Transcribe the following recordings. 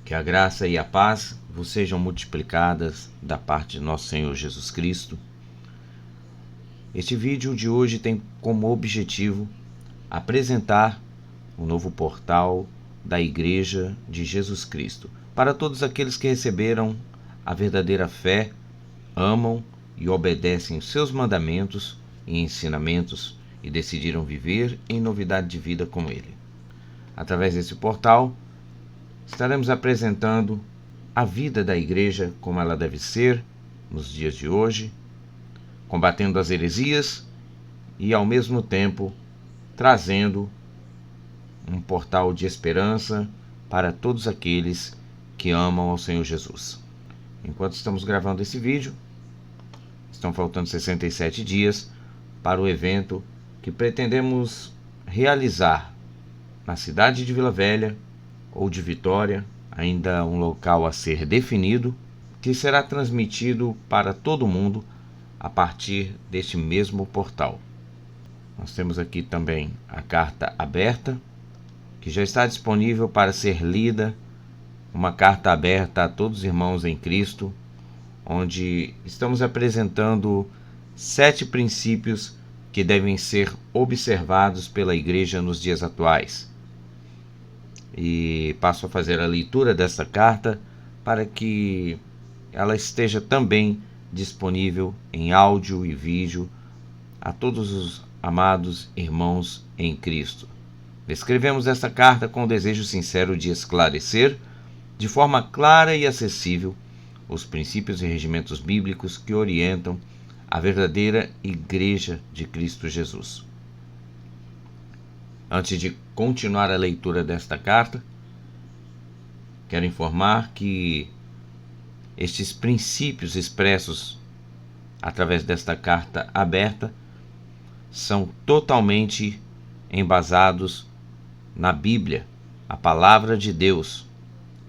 Que a graça e a paz vos sejam multiplicadas da parte de nosso Senhor Jesus Cristo. Este vídeo de hoje tem como objetivo apresentar um novo portal da Igreja de Jesus Cristo para todos aqueles que receberam a verdadeira fé, amam e obedecem os seus mandamentos e ensinamentos e decidiram viver em novidade de vida com Ele. Através desse portal, estaremos apresentando a vida da igreja como ela deve ser nos dias de hoje, combatendo as heresias e, ao mesmo tempo, trazendo um portal de esperança para todos aqueles que amam ao Senhor Jesus. Enquanto estamos gravando esse vídeo, estão faltando 67 dias para o evento que pretendemos realizar na cidade de Vila Velha ou de Vitória, ainda um local a ser definido, que será transmitido para todo mundo a partir deste mesmo portal. Nós temos aqui também a carta aberta, que já está disponível para ser lida, uma carta aberta a todos os irmãos em Cristo, onde estamos apresentando 7 princípios que devem ser observados pela igreja nos dias atuais. E passo a fazer a leitura dessa carta para que ela esteja também disponível em áudio e vídeo a todos os amados irmãos em Cristo. Escrevemos esta carta com o desejo sincero de esclarecer, de forma clara e acessível, os princípios e regimentos bíblicos que orientam a verdadeira Igreja de Cristo Jesus. Antes de continuar a leitura desta carta, quero informar que estes princípios expressos através desta carta aberta são totalmente embasados na Bíblia, a palavra de Deus,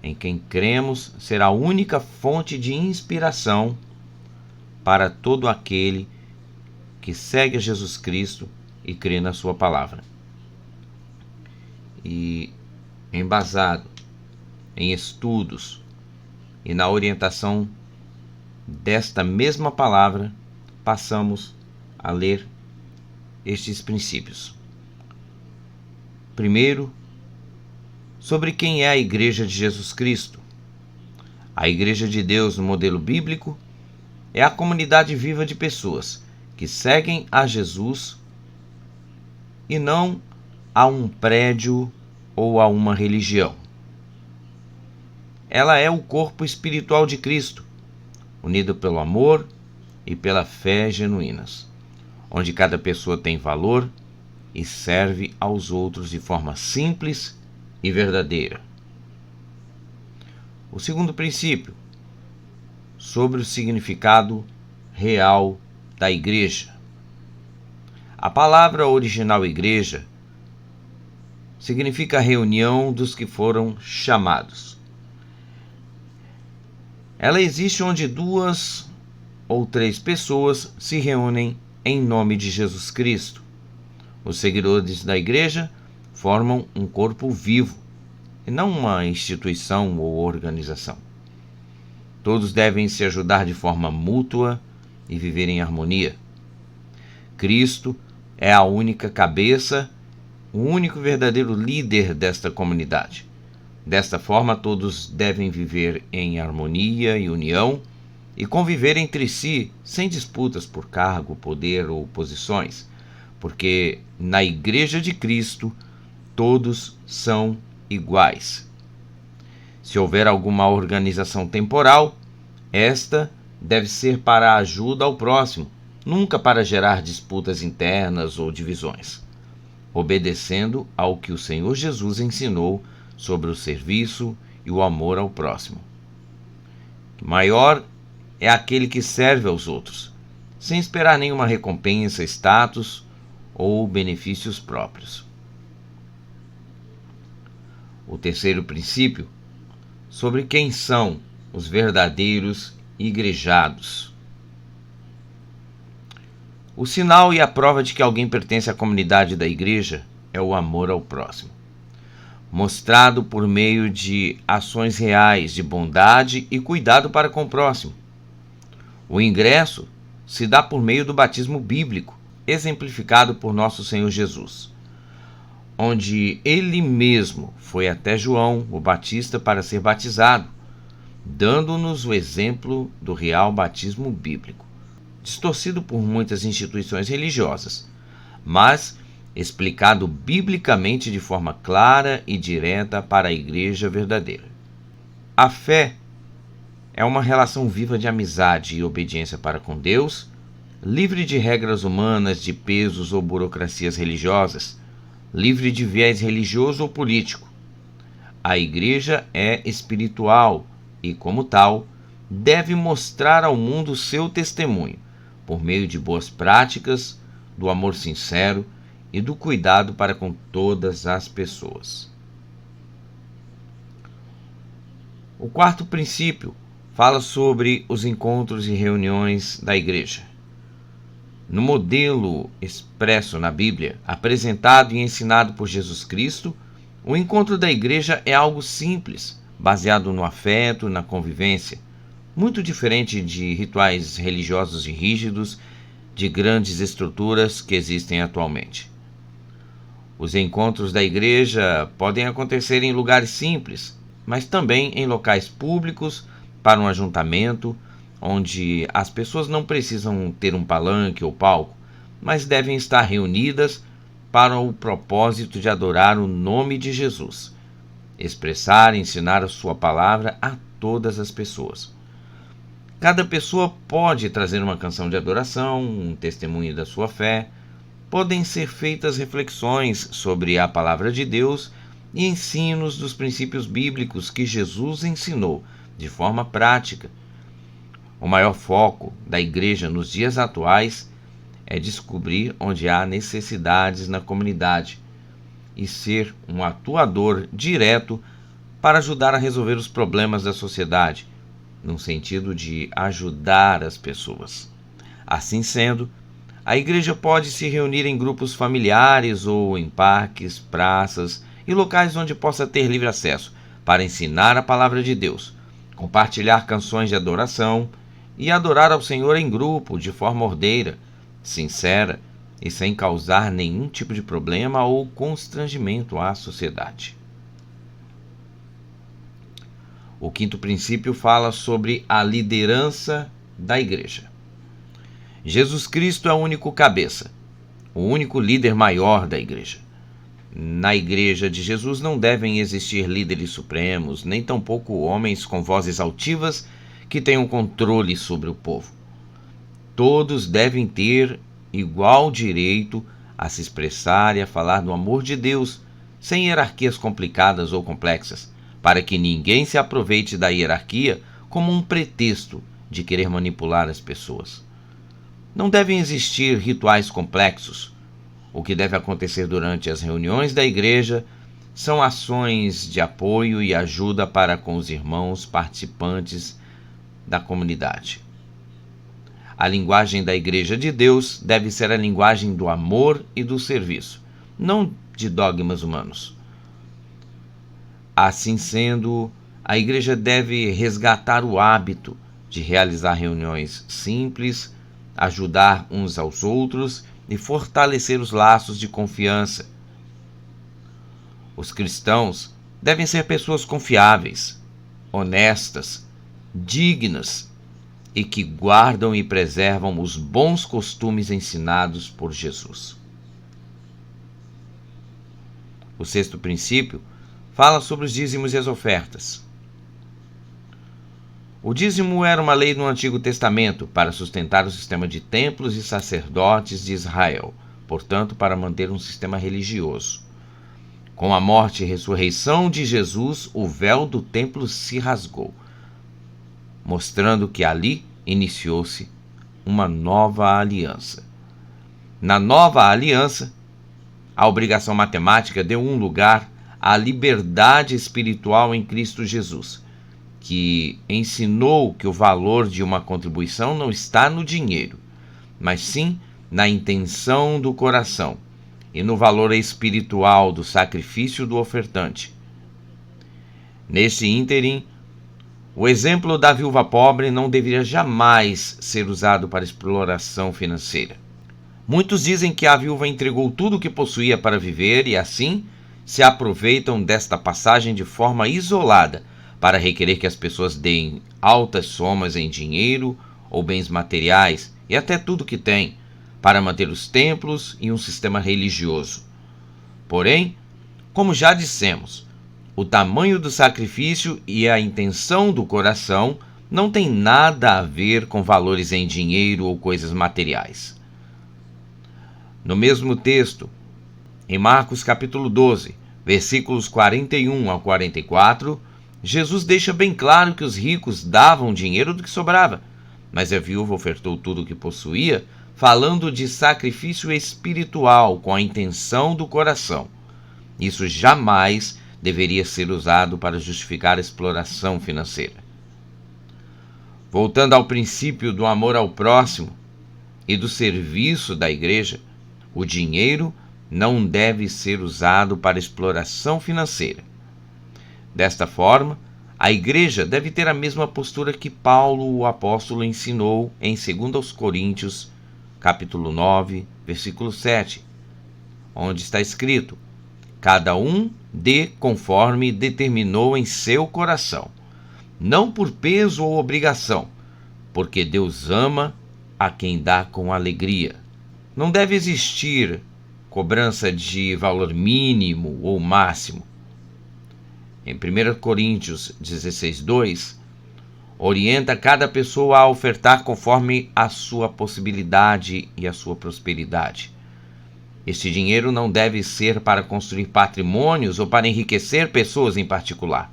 em quem cremos ser a única fonte de inspiração para todo aquele que segue a Jesus Cristo e crê na sua palavra. E embasado em estudos e na orientação desta mesma palavra, passamos a ler estes princípios. Primeiro, sobre quem é a Igreja de Jesus Cristo. A Igreja de Deus no modelo bíblico é a comunidade viva de pessoas que seguem a Jesus e não a um prédio ou a uma religião. Ela é o corpo espiritual de Cristo, unido pelo amor e pela fé genuínas, onde cada pessoa tem valor e serve aos outros de forma simples e verdadeira. O segundo princípio, sobre o significado real da igreja. A palavra original igreja significa reunião dos que foram chamados. Ela existe onde 2 ou 3 pessoas se reúnem em nome de Jesus Cristo. Os seguidores da igreja formam um corpo vivo, e não uma instituição ou organização. Todos devem se ajudar de forma mútua e viver em harmonia. Cristo é a única cabeça, o único verdadeiro líder desta comunidade. Desta forma, todos devem viver em harmonia e união e conviver entre si sem disputas por cargo, poder ou posições, porque na Igreja de Cristo todos são iguais. Se houver alguma organização temporal, esta deve ser para a ajuda ao próximo, nunca para gerar disputas internas ou divisões, obedecendo ao que o Senhor Jesus ensinou sobre o serviço e o amor ao próximo. Maior é aquele que serve aos outros, sem esperar nenhuma recompensa, status ou benefícios próprios. O terceiro princípio, sobre quem são os verdadeiros igrejados. O sinal e a prova de que alguém pertence à comunidade da igreja é o amor ao próximo. mostrado por meio de ações reais de bondade e cuidado para com o próximo. O ingresso se dá por meio do batismo bíblico, exemplificado por nosso Senhor Jesus, onde ele mesmo foi até João, o Batista, para ser batizado, dando-nos o exemplo do real batismo bíblico, distorcido por muitas instituições religiosas, mas explicado biblicamente de forma clara e direta para a igreja verdadeira. A fé é uma relação viva de amizade e obediência para com Deus, livre de regras humanas, de pesos ou burocracias religiosas, livre de viés religioso ou político. A igreja é espiritual e, como tal, deve mostrar ao mundo seu testemunho, por meio de boas práticas, do amor sincero e do cuidado para com todas as pessoas. O quarto princípio fala sobre os encontros e reuniões da igreja. No modelo expresso na Bíblia, apresentado e ensinado por Jesus Cristo, o encontro da igreja é algo simples, baseado no afeto e na convivência, muito diferente de rituais religiosos e rígidos de grandes estruturas que existem atualmente. Os encontros da igreja podem acontecer em lugares simples, mas também em locais públicos para um ajuntamento, onde as pessoas não precisam ter um palanque ou palco, mas devem estar reunidas para o propósito de adorar o nome de Jesus, expressar e ensinar a sua palavra a todas as pessoas. Cada pessoa pode trazer uma canção de adoração, um testemunho da sua fé. Podem ser feitas reflexões sobre a palavra de Deus e ensinos dos princípios bíblicos que Jesus ensinou de forma prática. O maior foco da igreja nos dias atuais é descobrir onde há necessidades na comunidade e ser um atuador direto para ajudar a resolver os problemas da sociedade, no sentido de ajudar as pessoas. Assim sendo, a igreja pode se reunir em grupos familiares ou em parques, praças e locais onde possa ter livre acesso para ensinar a palavra de Deus, compartilhar canções de adoração e adorar ao Senhor em grupo de forma ordeira, sincera e sem causar nenhum tipo de problema ou constrangimento à sociedade. O quinto princípio fala sobre a liderança da igreja. Jesus Cristo é o único cabeça, o único líder maior da igreja. Na igreja de Jesus não devem existir líderes supremos, nem tampouco homens com vozes altivas que tenham controle sobre o povo. Todos devem ter igual direito a se expressar e a falar do amor de Deus, sem hierarquias complicadas ou complexas, para que ninguém se aproveite da hierarquia como um pretexto de querer manipular as pessoas. Não devem existir rituais complexos. O que deve acontecer durante as reuniões da igreja são ações de apoio e ajuda para com os irmãos participantes da comunidade. A linguagem da Igreja de Deus deve ser a linguagem do amor e do serviço, não de dogmas humanos. Assim sendo, a igreja deve resgatar o hábito de realizar reuniões simples, ajudar uns aos outros e fortalecer os laços de confiança. Os cristãos devem ser pessoas confiáveis, honestas, dignas e que guardam e preservam os bons costumes ensinados por Jesus. O sexto princípio fala sobre os dízimos e as ofertas. O dízimo era uma lei no Antigo Testamento para sustentar o sistema de templos e sacerdotes de Israel, portanto, para manter um sistema religioso. Com a morte e ressurreição de Jesus, o véu do templo se rasgou, mostrando que ali iniciou-se uma nova aliança. Na nova aliança, a obrigação matemática deu um lugar à liberdade espiritual em Cristo Jesus, que ensinou que o valor de uma contribuição não está no dinheiro, mas sim na intenção do coração e no valor espiritual do sacrifício do ofertante, Nesse ínterim, o exemplo da viúva pobre não deveria jamais ser usado para exploração financeira. Muitos dizem que a viúva entregou tudo o que possuía para viver e, assim, se aproveitam desta passagem de forma isolada para requerer que as pessoas deem altas somas em dinheiro ou bens materiais e até tudo que têm, para manter os templos e um sistema religioso. Porém, como já dissemos, o tamanho do sacrifício e a intenção do coração não tem nada a ver com valores em dinheiro ou coisas materiais. No mesmo texto, em Marcos capítulo 12, versículos 41 a 44, Jesus deixa bem claro que os ricos davam dinheiro do que sobrava, mas a viúva ofertou tudo o que possuía, falando de sacrifício espiritual com a intenção do coração. Isso jamais deveria ser usado para justificar a exploração financeira. Voltando ao princípio do amor ao próximo e do serviço da igreja, o dinheiro não deve ser usado para exploração financeira. Desta forma, a igreja deve ter a mesma postura que Paulo, o apóstolo, ensinou em 2 Coríntios, capítulo 9, versículo 7, onde está escrito: cada um dê conforme determinou em seu coração, não por peso ou obrigação, porque Deus ama a quem dá com alegria. Não deve existir cobrança de valor mínimo ou máximo. Em 1 Coríntios 16:2, orienta cada pessoa a ofertar conforme a sua possibilidade e a sua prosperidade. Este dinheiro não deve ser para construir patrimônios ou para enriquecer pessoas em particular.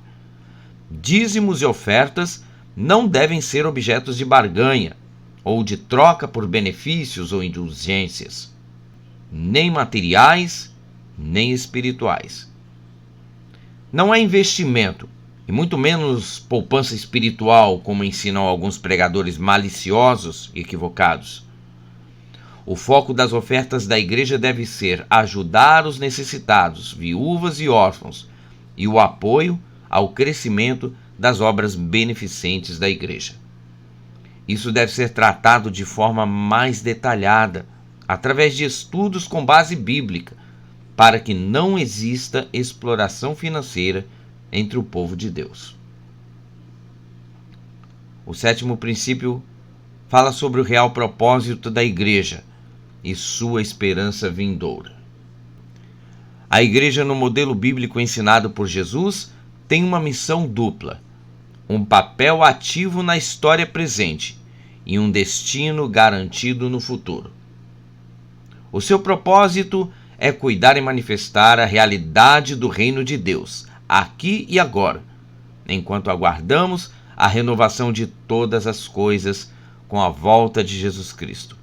Dízimos e ofertas não devem ser objetos de barganha ou de troca por benefícios ou indulgências, nem materiais, nem espirituais. Não é investimento, e muito menos poupança espiritual, como ensinam alguns pregadores maliciosos e equivocados. O foco das ofertas da igreja deve ser ajudar os necessitados, viúvas e órfãos, e o apoio ao crescimento das obras beneficentes da igreja. Isso deve ser tratado de forma mais detalhada, através de estudos com base bíblica, para que não exista exploração financeira entre o povo de Deus. O sétimo princípio fala sobre o real propósito da igreja e sua esperança vindoura. A igreja, no modelo bíblico ensinado por Jesus, tem uma missão dupla: um papel ativo na história presente e um destino garantido no futuro. O seu propósito é cuidar e manifestar a realidade do reino de Deus, aqui e agora, enquanto aguardamos a renovação de todas as coisas com a volta de Jesus Cristo.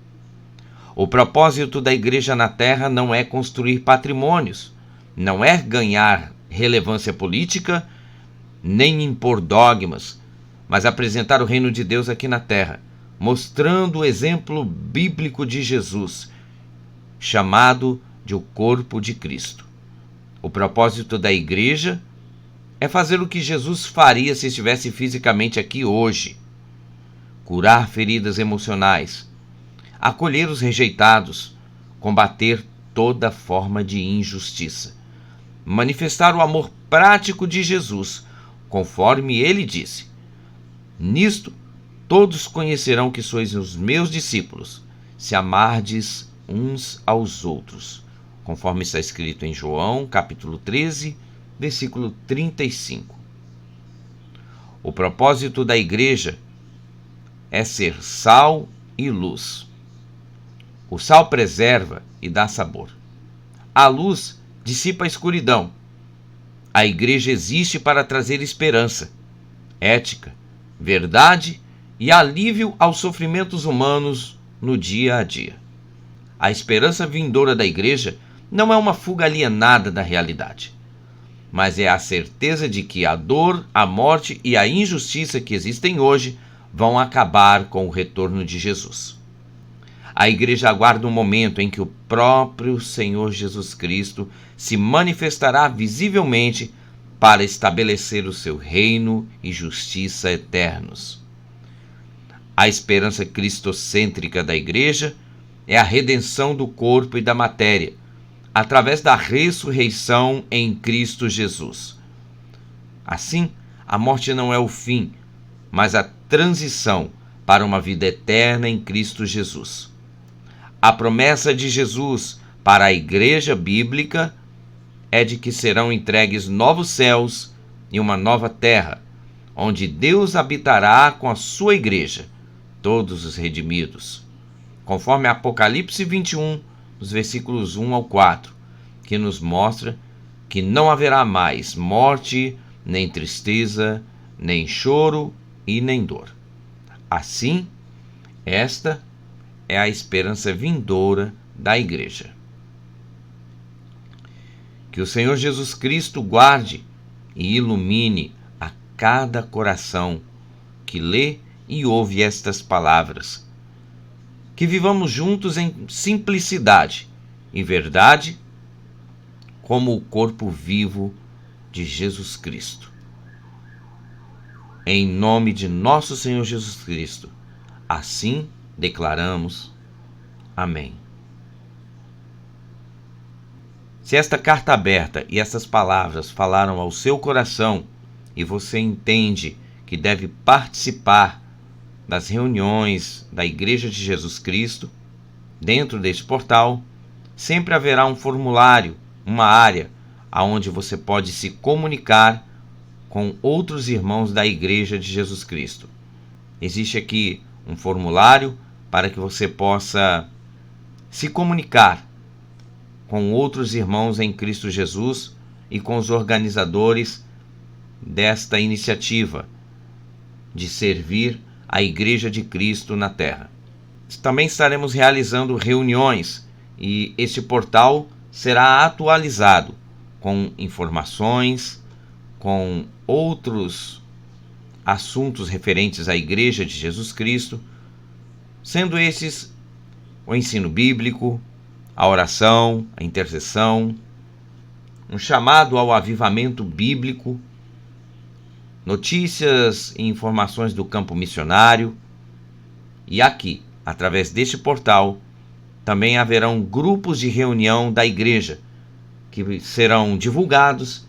O propósito da igreja na terra não é construir patrimônios, não é ganhar relevância política, nem impor dogmas, mas apresentar o reino de Deus aqui na terra, mostrando o exemplo bíblico de Jesus, chamado de o corpo de Cristo. O propósito da igreja é fazer o que Jesus faria se estivesse fisicamente aqui hoje: curar feridas emocionais, acolher os rejeitados, combater toda forma de injustiça, manifestar o amor prático de Jesus, conforme ele disse: nisto todos conhecerão que sois os meus discípulos, se amardes uns aos outros, conforme está escrito em João, capítulo 13, versículo 35. O propósito da igreja é ser sal e luz. O sal preserva e dá sabor. A luz dissipa a escuridão. A igreja existe para trazer esperança, ética, verdade e alívio aos sofrimentos humanos no dia a dia. A esperança vindoura da igreja não é uma fuga alienada da realidade, mas é a certeza de que a dor, a morte e a injustiça que existem hoje vão acabar com o retorno de Jesus. A igreja aguarda um momento em que o próprio Senhor Jesus Cristo se manifestará visivelmente para estabelecer o seu reino e justiça eternos. A esperança cristocêntrica da Igreja é a redenção do corpo e da matéria, através da ressurreição em Cristo Jesus. Assim, a morte não é o fim, mas a transição para uma vida eterna em Cristo Jesus. A promessa de Jesus para a Igreja bíblica é de que serão entregues novos céus e uma nova terra, onde Deus habitará com a sua Igreja, todos os redimidos, conforme Apocalipse 21, nos versículos 1 ao 4, que nos mostra que não haverá mais morte, nem tristeza, nem choro e nem dor. Assim, esta é a esperança vindoura da Igreja. Que o Senhor Jesus Cristo guarde e ilumine a cada coração que lê e ouve estas palavras. Que vivamos juntos em simplicidade e verdade, como o corpo vivo de Jesus Cristo. Em nome de nosso Senhor Jesus Cristo, assim declaramos. Amém. Se esta carta aberta e essas palavras falaram ao seu coração e você entende que deve participar das reuniões da Igreja de Jesus Cristo, dentro deste portal, sempre haverá um formulário, uma área, onde você pode se comunicar com outros irmãos da Igreja de Jesus Cristo. Existe aqui um formulário para que você possa se comunicar com outros irmãos em Cristo Jesus e com os organizadores desta iniciativa de servir a Igreja de Cristo na Terra. Também estaremos realizando reuniões e este portal será atualizado com informações, com outros assuntos referentes à Igreja de Jesus Cristo, sendo esses o ensino bíblico, a oração, a intercessão, um chamado ao avivamento bíblico, notícias e informações do campo missionário. E aqui, através deste portal, também haverão grupos de reunião da igreja que serão divulgados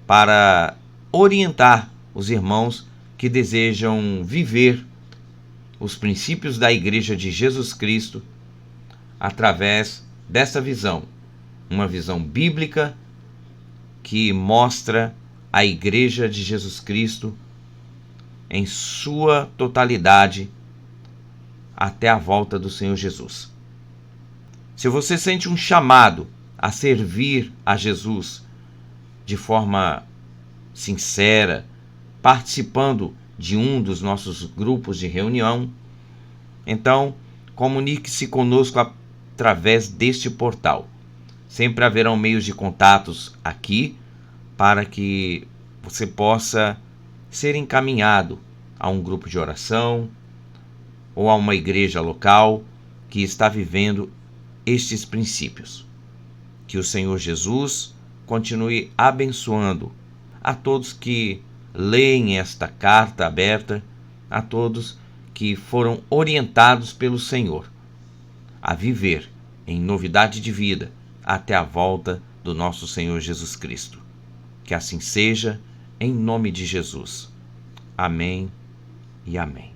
para orientar os irmãos que desejam viver os princípios da Igreja de Jesus Cristo através dessa visão, uma visão bíblica que mostra a Igreja de Jesus Cristo em sua totalidade até a volta do Senhor Jesus. Se você sente um chamado a servir a Jesus de forma sincera, participando de um dos nossos grupos de reunião, então comunique-se conosco através deste portal. Sempre haverão meios de contatos aqui para que você possa ser encaminhado a um grupo de oração ou a uma igreja local que está vivendo estes princípios. Que o Senhor Jesus continue abençoando a todos que leem esta carta aberta, a todos que foram orientados pelo Senhor a viver em novidade de vida até a volta do nosso Senhor Jesus Cristo. Que assim seja, em nome de Jesus. Amém e amém.